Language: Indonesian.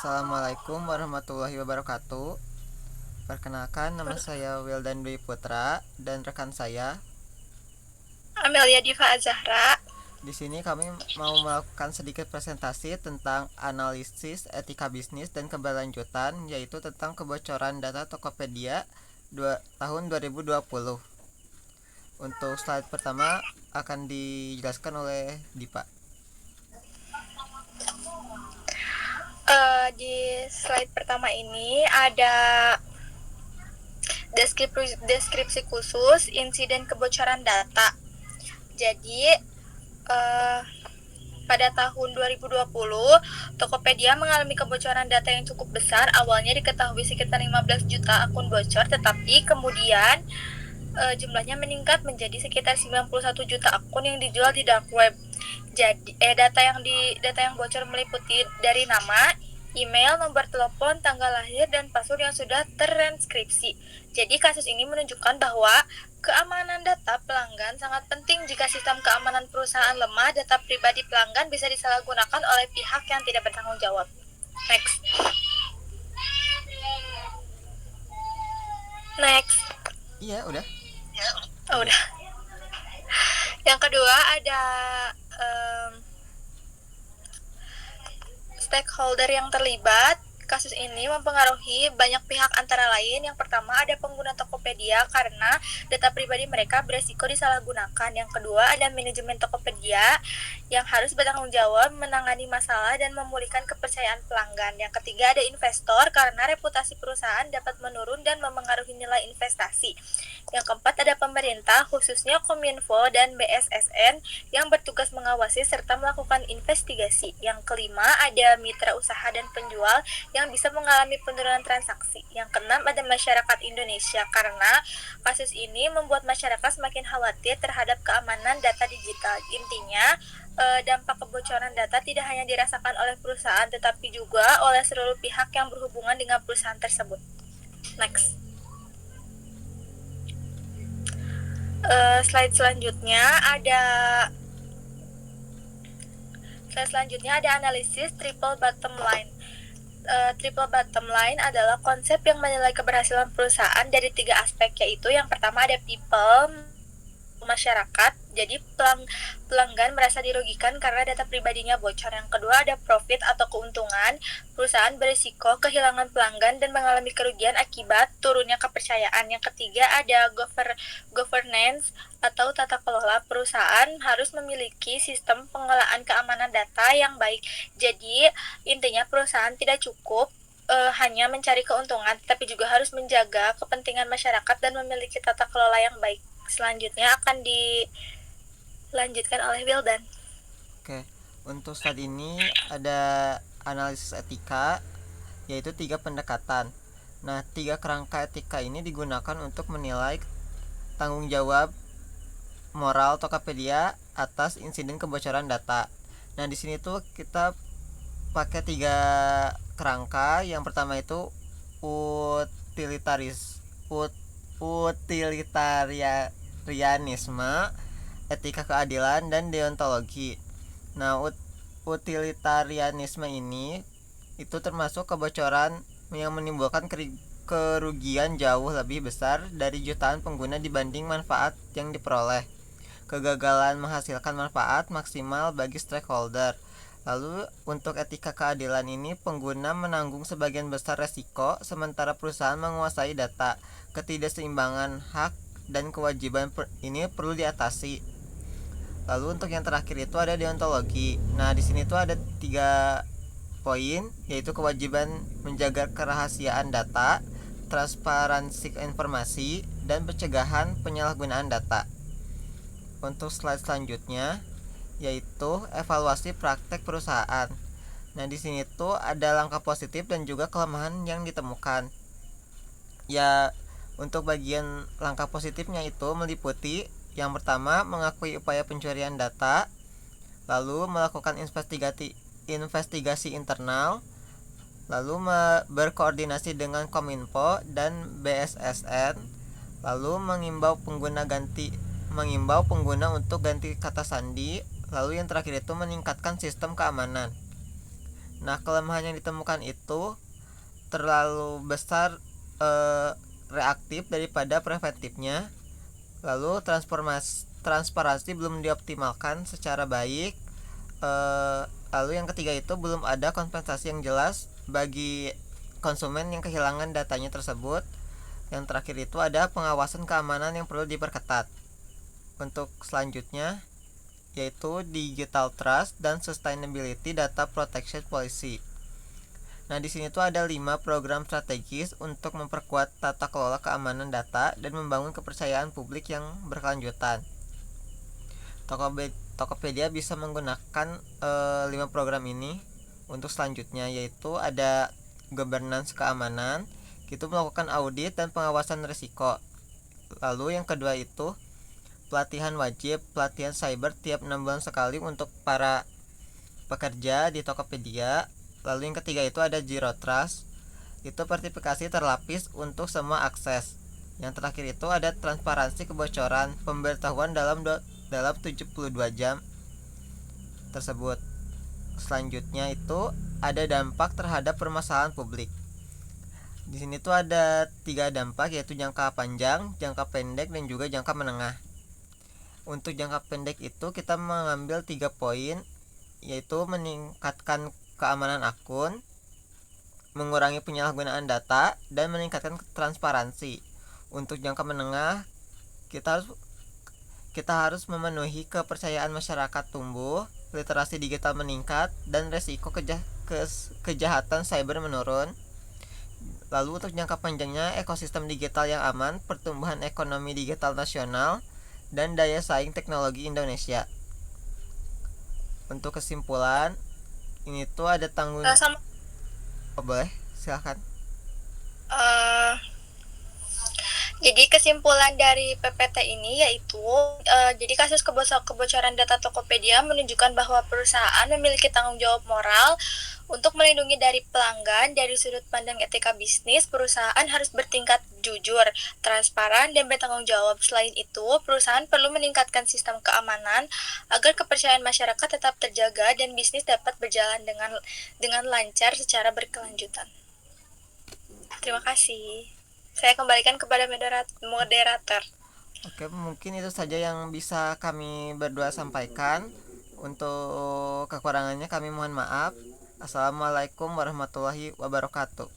Assalamualaikum warahmatullahi wabarakatuh. Perkenalkan, nama saya Wildan Dwi Putra dan rekan saya. Amelia Diva Azahra. Di sini kami mau melakukan sedikit presentasi tentang analisis etika bisnis dan keberlanjutan, yaitu tentang kebocoran data Tokopedia tahun 2020. Untuk slide pertama akan dijelaskan oleh Dipa. Di slide pertama ini ada deskripsi khusus insiden kebocoran data. Jadi pada tahun 2020, Tokopedia mengalami kebocoran data yang cukup besar. Awalnya diketahui sekitar 15 juta akun bocor, tetapi kemudian jumlahnya meningkat menjadi sekitar 91 juta akun yang dijual di dark web. Jadi data yang bocor meliputi dari nama, email, nomor telepon, tanggal lahir, dan password yang sudah tertranskripsi. Jadi kasus ini menunjukkan bahwa keamanan data pelanggan sangat penting. Jika sistem keamanan perusahaan lemah, data pribadi pelanggan bisa disalahgunakan oleh pihak yang tidak bertanggung jawab. Next. Iya, udah. Udah. Yang kedua ada stakeholder yang terlibat. Kasus ini mempengaruhi banyak pihak, antara lain yang pertama ada pengguna Tokopedia karena data pribadi mereka beresiko disalahgunakan. Yang kedua ada manajemen Tokopedia yang harus bertanggung jawab menangani masalah dan memulihkan kepercayaan pelanggan. Yang ketiga ada investor karena reputasi perusahaan dapat menurun dan memengaruhi nilai investasi. Yang keempat ada pemerintah, khususnya Kominfo dan BSSN yang bertugas mengawasi serta melakukan investigasi. Yang kelima ada mitra usaha dan penjual yang bisa mengalami penurunan transaksi. Yang keenam ada masyarakat Indonesia karena kasus ini membuat masyarakat semakin khawatir terhadap keamanan data digital. Intinya, dampak kebocoran data tidak hanya dirasakan oleh perusahaan tetapi juga oleh seluruh pihak yang berhubungan dengan perusahaan tersebut. Next. Slide selanjutnya ada analisis triple bottom line. Triple bottom line adalah konsep yang menilai keberhasilan perusahaan dari 3 aspek, yaitu yang pertama ada people, masyarakat. Jadi pelanggan merasa dirugikan karena data pribadinya bocor. Yang kedua ada profit atau keuntungan. Perusahaan berisiko kehilangan pelanggan dan mengalami kerugian akibat turunnya kepercayaan. Yang ketiga ada governance atau tata kelola. Perusahaan harus memiliki sistem pengelolaan keamanan data yang baik. Jadi intinya perusahaan tidak cukup hanya mencari keuntungan, tapi juga harus menjaga kepentingan masyarakat dan memiliki tata kelola yang baik. Selanjutnya akan dilanjutkan oleh Wildan. Oke, untuk slide ini ada analisis etika, yaitu 3 pendekatan. Nah, 3 kerangka etika ini digunakan untuk menilai tanggung jawab moral Tokopedia atas insiden kebocoran data. Nah, di sini tuh kita pakai 3 kerangka. Yang pertama itu utilitarianisme, etika keadilan, dan deontologi. Nah, utilitarianisme ini itu termasuk kebocoran yang menimbulkan kerugian jauh lebih besar dari jutaan pengguna dibanding manfaat yang diperoleh. Kegagalan menghasilkan manfaat maksimal bagi stakeholder. Lalu untuk etika keadilan ini, pengguna menanggung sebagian besar resiko sementara perusahaan menguasai data. Ketidakseimbangan hak dan kewajiban ini perlu diatasi. Lalu untuk yang terakhir itu ada deontologi. Nah, di sini tuh ada 3 poin, yaitu kewajiban menjaga kerahasiaan data, transparansi informasi, dan pencegahan penyalahgunaan data. Untuk slide selanjutnya yaitu evaluasi praktek perusahaan. Nah, di sini tuh ada langkah positif dan juga kelemahan yang ditemukan. Ya, untuk bagian langkah positifnya itu meliputi yang pertama mengakui upaya pencurian data, lalu melakukan investigasi internal, lalu berkoordinasi dengan Kominfo dan BSSN, lalu mengimbau pengguna untuk ganti kata sandi, lalu yang terakhir itu meningkatkan sistem keamanan. Nah, kelemahan yang ditemukan itu terlalu besar reaktif daripada preventifnya. Lalu transparansi belum dioptimalkan secara baik. Lalu yang ketiga itu belum ada kompensasi yang jelas bagi konsumen yang kehilangan datanya tersebut. Yang terakhir itu ada pengawasan keamanan yang perlu diperketat. Untuk selanjutnya yaitu Digital Trust dan Sustainability Data Protection Policy. Nah, di sini tuh ada 5 program strategis untuk memperkuat tata kelola keamanan data dan membangun kepercayaan publik yang berkelanjutan. Tokopedia bisa menggunakan 5 program ini. Untuk selanjutnya yaitu ada governance keamanan, itu melakukan audit dan pengawasan risiko. Lalu yang kedua itu pelatihan wajib, pelatihan cyber tiap 6 bulan sekali untuk para pekerja di Tokopedia. Lalu yang ketiga itu ada Zero Trust, itu sertifikasi terlapis untuk semua akses. Yang terakhir itu ada transparansi kebocoran, pemberitahuan dalam 72 jam tersebut. Selanjutnya itu ada dampak terhadap permasalahan publik. Di sini tuh ada 3 dampak, yaitu jangka panjang, jangka pendek, dan juga jangka menengah. Untuk jangka pendek itu kita mengambil 3 poin, yaitu meningkatkan keamanan akun, mengurangi penyalahgunaan data, dan meningkatkan transparansi. Untuk jangka menengah, kita harus memenuhi kepercayaan masyarakat tumbuh, literasi digital meningkat, dan resiko kejahatan cyber menurun. Lalu untuk jangka panjangnya, ekosistem digital yang aman, pertumbuhan ekonomi digital nasional, dan daya saing teknologi Indonesia. Untuk kesimpulan, ini tuh ada Oh, boleh, silahkan. Eh, Jadi kesimpulan dari PPT ini yaitu jadi kasus kebocoran data Tokopedia menunjukkan bahwa perusahaan memiliki tanggung jawab moral untuk melindungi dari pelanggan. Dari sudut pandang etika bisnis, perusahaan harus bertingkat jujur, transparan, dan bertanggung jawab. Selain itu, perusahaan perlu meningkatkan sistem keamanan agar kepercayaan masyarakat tetap terjaga dan bisnis dapat berjalan dengan lancar secara berkelanjutan. Terima kasih. Saya kembalikan kepada moderator. Oke, mungkin itu saja yang bisa kami berdua sampaikan. Untuk kekurangannya kami mohon maaf. Assalamualaikum warahmatullahi wabarakatuh.